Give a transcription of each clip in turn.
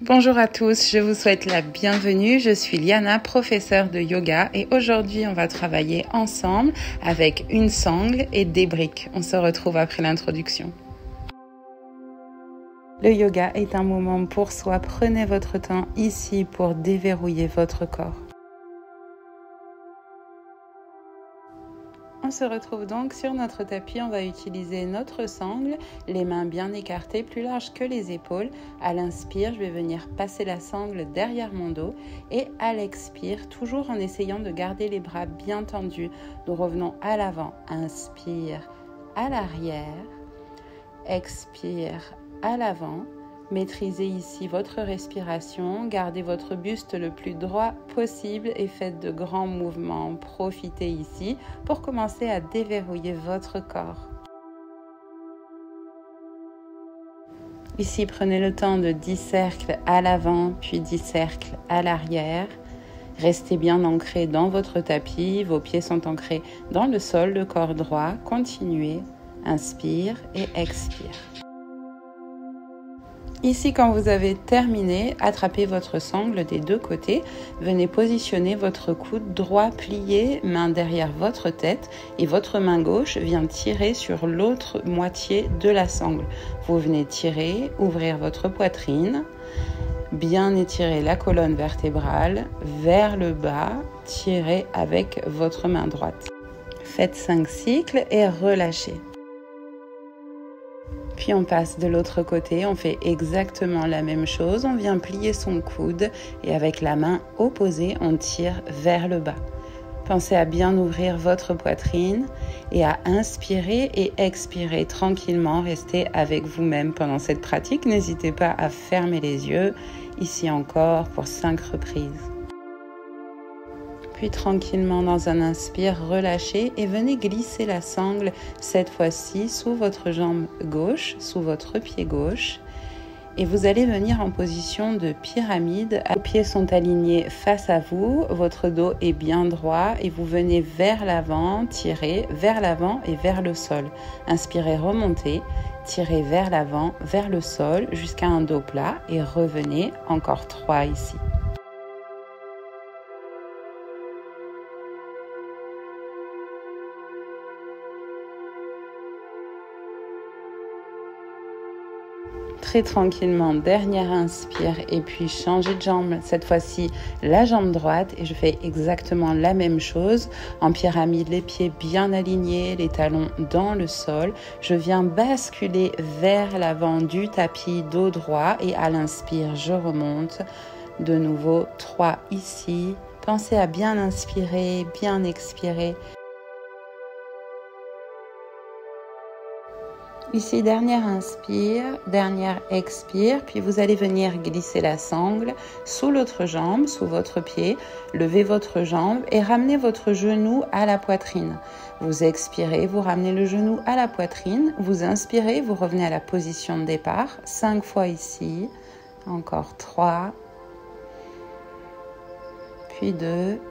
Bonjour à tous, je vous souhaite la bienvenue. Je suis Liana, professeure de yoga et aujourd'hui on va travailler ensemble avec une sangle et des briques. On se retrouve après l'introduction. Le yoga est un moment pour soi. Prenez votre temps ici pour déverrouiller votre corps. On se retrouve donc sur notre tapis, on va utiliser notre sangle, les mains bien écartées, plus larges que les épaules. À l'inspire, je vais venir passer la sangle derrière mon dos et à l'expire, toujours en essayant de garder les bras bien tendus. Nous revenons à l'avant, inspire à l'arrière, expire à l'avant. Maîtrisez ici votre respiration, gardez votre buste le plus droit possible et faites de grands mouvements. Profitez ici pour commencer à déverrouiller votre corps. Ici, prenez le temps de 10 cercles à l'avant, puis 10 cercles à l'arrière. Restez bien ancré dans votre tapis, vos pieds sont ancrés dans le sol, le corps droit. Continuez, inspire et expire. Ici, quand vous avez terminé, attrapez votre sangle des deux côtés. Venez positionner votre coude droit plié, main derrière votre tête et votre main gauche vient tirer sur l'autre moitié de la sangle. Vous venez tirer, ouvrir votre poitrine, bien étirer la colonne vertébrale vers le bas, tirez avec votre main droite. Faites 5 cycles et relâchez. Puis on passe de l'autre côté, on fait exactement la même chose. On vient plier son coude et avec la main opposée, on tire vers le bas. Pensez à bien ouvrir votre poitrine et à inspirer et expirer tranquillement. Restez avec vous-même pendant cette pratique. N'hésitez pas à fermer les yeux. Ici encore pour 5 reprises. Puis tranquillement dans un inspire, relâchez et venez glisser la sangle cette fois-ci sous votre jambe gauche, sous votre pied gauche. Et vous allez venir en position de pyramide. Vos pieds sont alignés face à vous, votre dos est bien droit et vous venez vers l'avant, tirez vers l'avant et vers le sol. Inspirez, remontez, tirez vers l'avant, vers le sol jusqu'à un dos plat et revenez encore 3 ici. Très tranquillement, dernière inspire et puis changez de jambe, cette fois-ci la jambe droite et je fais exactement la même chose en pyramide, les pieds bien alignés, les talons dans le sol. Je viens basculer vers l'avant du tapis, dos droit et à l'inspire, je remonte. De nouveau, 3 ici. Pensez à bien inspirer, bien expirer. Ici, dernière inspire, dernière expire, puis vous allez venir glisser la sangle sous l'autre jambe, sous votre pied, levez votre jambe et ramenez votre genou à la poitrine. Vous expirez, vous ramenez le genou à la poitrine, vous inspirez, vous revenez à la position de départ, 5 fois ici, encore 3, puis 2,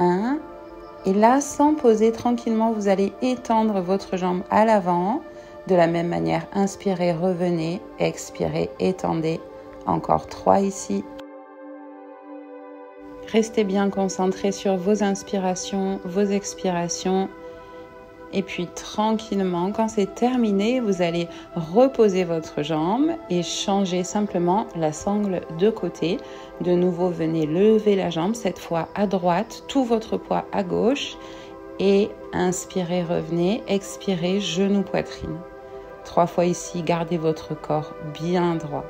1. Et là, sans poser tranquillement, vous allez étendre votre jambe à l'avant. De la même manière, inspirez, revenez, expirez, étendez. Encore 3 ici. Restez bien concentrés sur vos inspirations, vos expirations. Et puis tranquillement, quand c'est terminé, vous allez reposer votre jambe et changer simplement la sangle de côté. De nouveau, venez lever la jambe, cette fois à droite, tout votre poids à gauche. Et inspirez, revenez, expirez, genou, poitrine. 3 fois ici, gardez votre corps bien droit.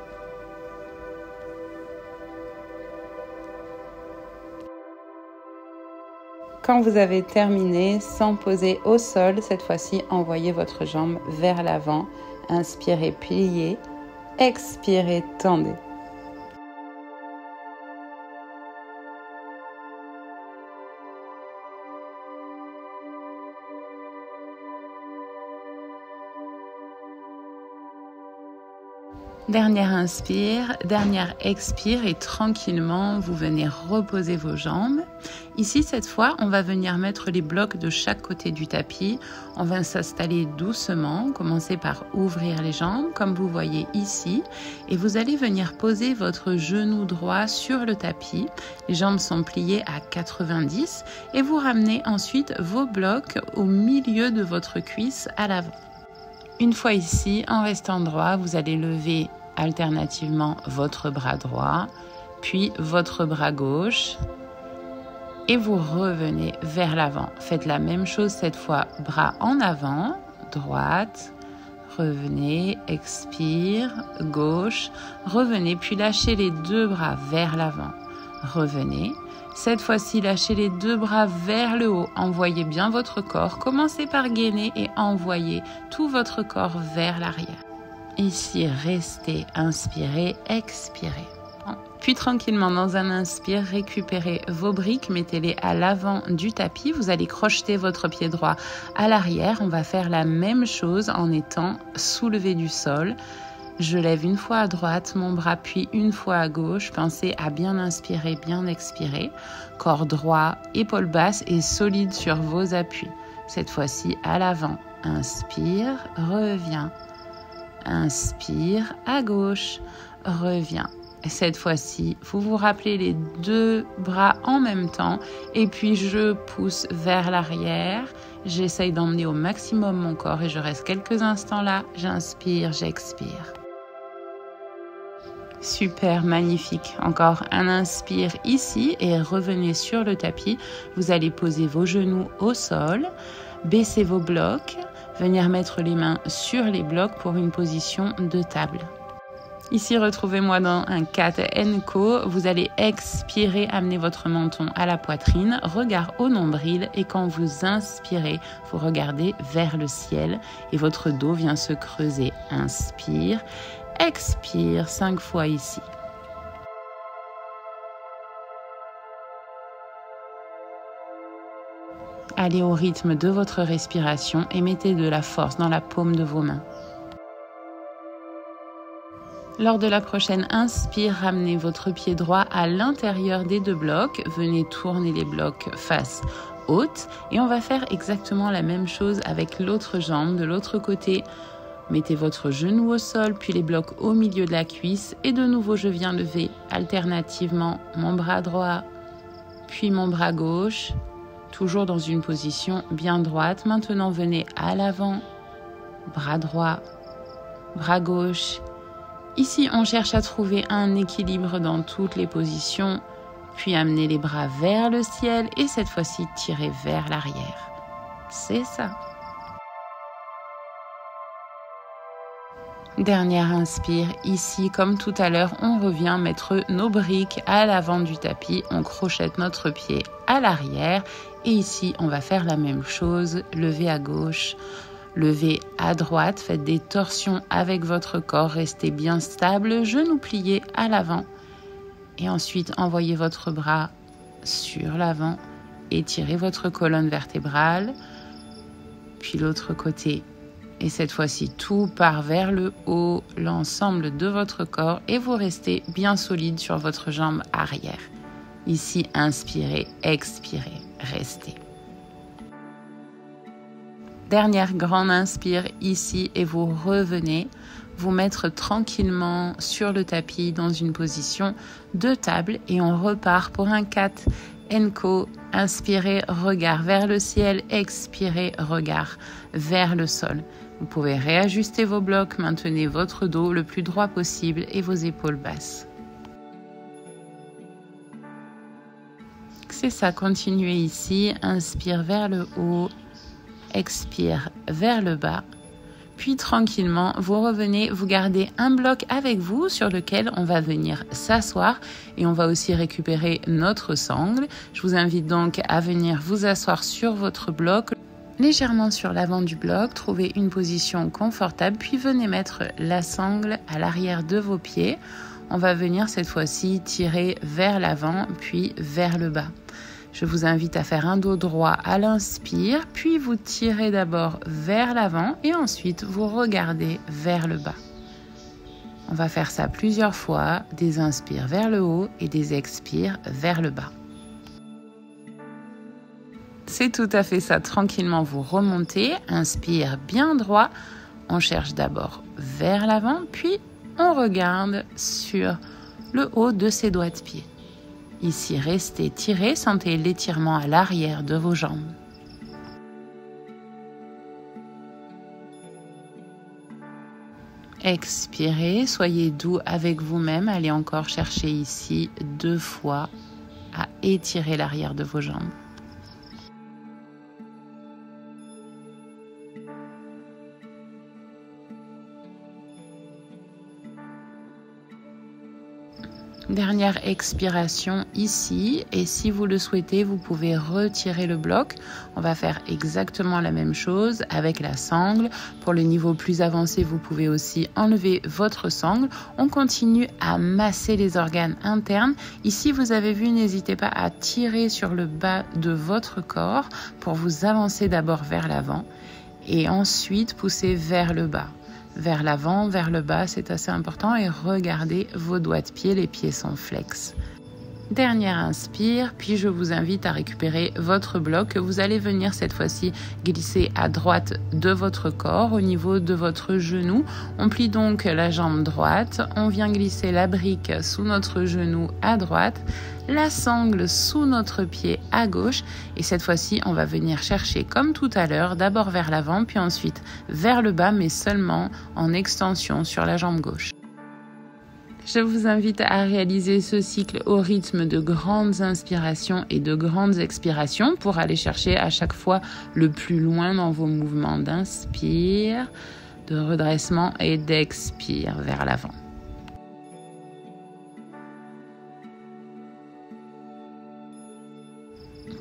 Quand vous avez terminé, sans poser au sol, cette fois-ci, envoyez votre jambe vers l'avant. Inspirez, pliez. Expirez, tendez. Dernière inspire, dernière expire et tranquillement, vous venez reposer vos jambes. Ici, cette fois, on va venir mettre les blocs de chaque côté du tapis. On va s'installer doucement, commencer par ouvrir les jambes, comme vous voyez ici. Et vous allez venir poser votre genou droit sur le tapis. Les jambes sont pliées à 90 et vous ramenez ensuite vos blocs au milieu de votre cuisse à l'avant. Une fois ici, en restant droit, vous allez lever alternativement votre bras droit, puis votre bras gauche et vous revenez vers l'avant. Faites la même chose cette fois, bras en avant, droite, revenez, expire, gauche, revenez, puis lâchez les deux bras vers l'avant, revenez. Cette fois-ci, lâchez les deux bras vers le haut, envoyez bien votre corps, commencez par gainer et envoyez tout votre corps vers l'arrière. Ici, restez, inspirez, expirez. Puis tranquillement, dans un inspire, récupérez vos briques, mettez-les à l'avant du tapis. Vous allez crocheter votre pied droit à l'arrière. On va faire la même chose en étant soulevé du sol. Je lève une fois à droite, mon bras puis une fois à gauche. Pensez à bien inspirer, bien expirer. Corps droit, épaules basses et solide sur vos appuis. Cette fois-ci à l'avant. Inspire, reviens. Inspire, à gauche, reviens. Cette fois-ci, vous vous rappelez les deux bras en même temps et puis je pousse vers l'arrière. J'essaye d'emmener au maximum mon corps et je reste quelques instants là. J'inspire, j'expire. Super, magnifique. Encore un inspire ici et revenez sur le tapis. Vous allez poser vos genoux au sol, baisser vos blocs, venir mettre les mains sur les blocs pour une position de table. Ici, retrouvez-moi dans un cat NCO. Vous allez expirer, amener votre menton à la poitrine, regard au nombril et quand vous inspirez, vous regardez vers le ciel et votre dos vient se creuser. Inspire, expire 5 fois ici. Allez au rythme de votre respiration et mettez de la force dans la paume de vos mains. Lors de la prochaine inspire, ramenez votre pied droit à l'intérieur des deux blocs. Venez tourner les blocs face haute et on va faire exactement la même chose avec l'autre jambe de l'autre côté. Mettez votre genou au sol, puis les blocs au milieu de la cuisse et de nouveau je viens lever alternativement mon bras droit, puis mon bras gauche, toujours dans une position bien droite. Maintenant venez à l'avant, bras droit, bras gauche. Ici, on cherche à trouver un équilibre dans toutes les positions, puis amener les bras vers le ciel et cette fois-ci, tirer vers l'arrière. C'est ça. Dernière inspire. Ici, comme tout à l'heure, on revient mettre nos briques à l'avant du tapis. On crochette notre pied à l'arrière. Et ici, on va faire la même chose. Lever à gauche. Levez à droite, faites des torsions avec votre corps, restez bien stable, genoux pliés à l'avant. Et ensuite, envoyez votre bras sur l'avant, étirez votre colonne vertébrale, puis l'autre côté. Et cette fois-ci, tout part vers le haut, l'ensemble de votre corps, et vous restez bien solide sur votre jambe arrière. Ici, inspirez, expirez, restez. Dernière grande inspire ici et vous revenez vous mettre tranquillement sur le tapis dans une position de table et on repart pour un cat NCO. Inspirez, regard vers le ciel, expirez, regard vers le sol. Vous pouvez réajuster vos blocs, maintenez votre dos le plus droit possible et vos épaules basses. C'est ça, continuez ici, inspire vers le haut. Expire vers le bas, puis tranquillement, vous revenez, vous gardez un bloc avec vous sur lequel on va venir s'asseoir et on va aussi récupérer notre sangle. Je vous invite donc à venir vous asseoir sur votre bloc, légèrement sur l'avant du bloc, trouvez une position confortable, puis venez mettre la sangle à l'arrière de vos pieds. On va venir cette fois-ci tirer vers l'avant, puis vers le bas. Je vous invite à faire un dos droit à l'inspire, puis vous tirez d'abord vers l'avant et ensuite vous regardez vers le bas. On va faire ça plusieurs fois, des inspires vers le haut et des expires vers le bas. C'est tout à fait ça, tranquillement vous remontez, inspire bien droit, on cherche d'abord vers l'avant, puis on regarde sur le haut de ses doigts de pied. Ici, restez tirés, sentez l'étirement à l'arrière de vos jambes. Expirez, soyez doux avec vous-même, allez encore chercher ici 2 fois à étirer l'arrière de vos jambes. Dernière expiration ici, et si vous le souhaitez, vous pouvez retirer le bloc. On va faire exactement la même chose avec la sangle. Pour le niveau plus avancé, vous pouvez aussi enlever votre sangle. On continue à masser les organes internes. Ici, vous avez vu, n'hésitez pas à tirer sur le bas de votre corps pour vous avancer d'abord vers l'avant et ensuite pousser vers le bas. Vers l'avant, vers le bas, c'est assez important, et regardez vos doigts de pied, les pieds sont flex. Dernière inspire, puis je vous invite à récupérer votre bloc. Vous allez venir cette fois-ci glisser à droite de votre corps, au niveau de votre genou. On plie donc la jambe droite, on vient glisser la brique sous notre genou à droite, la sangle sous notre pied à gauche, et cette fois-ci on va venir chercher comme tout à l'heure, d'abord vers l'avant, puis ensuite vers le bas, mais seulement en extension sur la jambe gauche. Je vous invite à réaliser ce cycle au rythme de grandes inspirations et de grandes expirations pour aller chercher à chaque fois le plus loin dans vos mouvements d'inspire, de redressement et d'expire vers l'avant.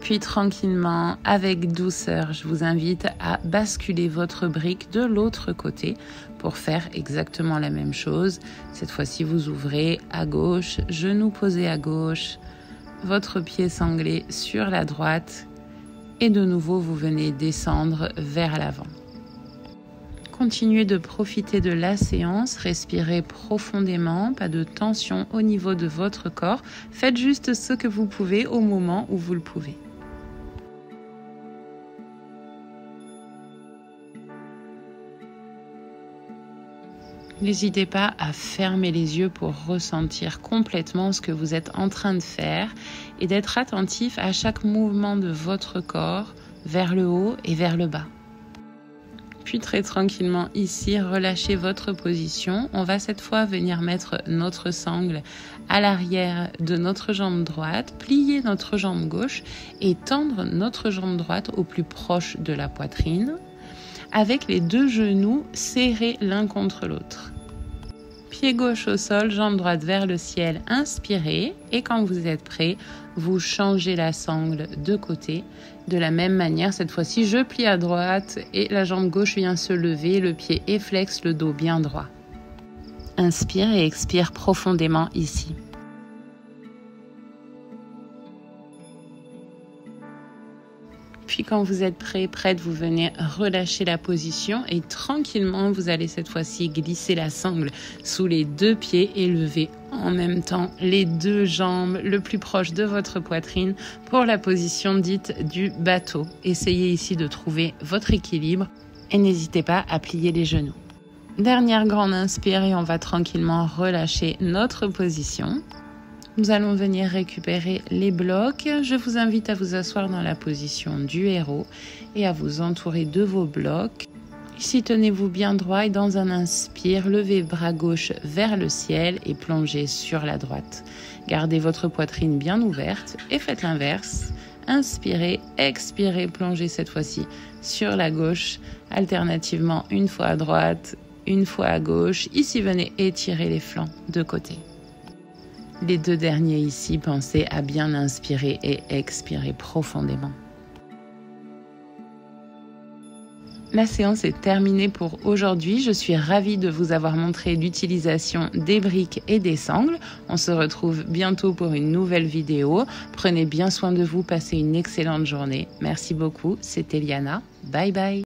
Puis tranquillement, avec douceur, je vous invite à basculer votre brique de l'autre côté pour faire exactement la même chose. Cette fois-ci, vous ouvrez à gauche, genou posé à gauche, votre pied sanglé sur la droite et de nouveau, vous venez descendre vers l'avant. Continuez de profiter de la séance, respirez profondément, pas de tension au niveau de votre corps. Faites juste ce que vous pouvez au moment où vous le pouvez. N'hésitez pas à fermer les yeux pour ressentir complètement ce que vous êtes en train de faire et d'être attentif à chaque mouvement de votre corps vers le haut et vers le bas. Puis très tranquillement ici, relâchez votre position. On va cette fois venir mettre notre sangle à l'arrière de notre jambe droite, plier notre jambe gauche et tendre notre jambe droite au plus proche de la poitrine, avec les 2 genoux serrés l'un contre l'autre. Pied gauche au sol, jambe droite vers le ciel, inspirez, et quand vous êtes prêt, vous changez la sangle de côté. De la même manière, cette fois-ci, je plie à droite et la jambe gauche vient se lever, le pied est flex, le dos bien droit. Inspire et expire profondément ici. Puis quand vous êtes prête, vous venez relâcher la position et tranquillement, vous allez cette fois-ci glisser la sangle sous les 2 pieds et lever en même temps les 2 jambes le plus proche de votre poitrine pour la position dite du bateau. Essayez ici de trouver votre équilibre et n'hésitez pas à plier les genoux. Dernière grande inspire et on va tranquillement relâcher notre position. Nous allons venir récupérer les blocs. Je vous invite à vous asseoir dans la position du héros et à vous entourer de vos blocs. Ici, tenez-vous bien droit et dans un inspire, levez bras gauche vers le ciel et plongez sur la droite. Gardez votre poitrine bien ouverte et faites l'inverse. Inspirez, expirez, plongez cette fois-ci sur la gauche, alternativement une fois à droite, une fois à gauche. Ici, venez étirer les flancs de côté. Les 2 derniers ici, pensez à bien inspirer et expirer profondément. La séance est terminée pour aujourd'hui. Je suis ravie de vous avoir montré l'utilisation des briques et des sangles. On se retrouve bientôt pour une nouvelle vidéo. Prenez bien soin de vous, passez une excellente journée. Merci beaucoup, c'était Liana. Bye bye.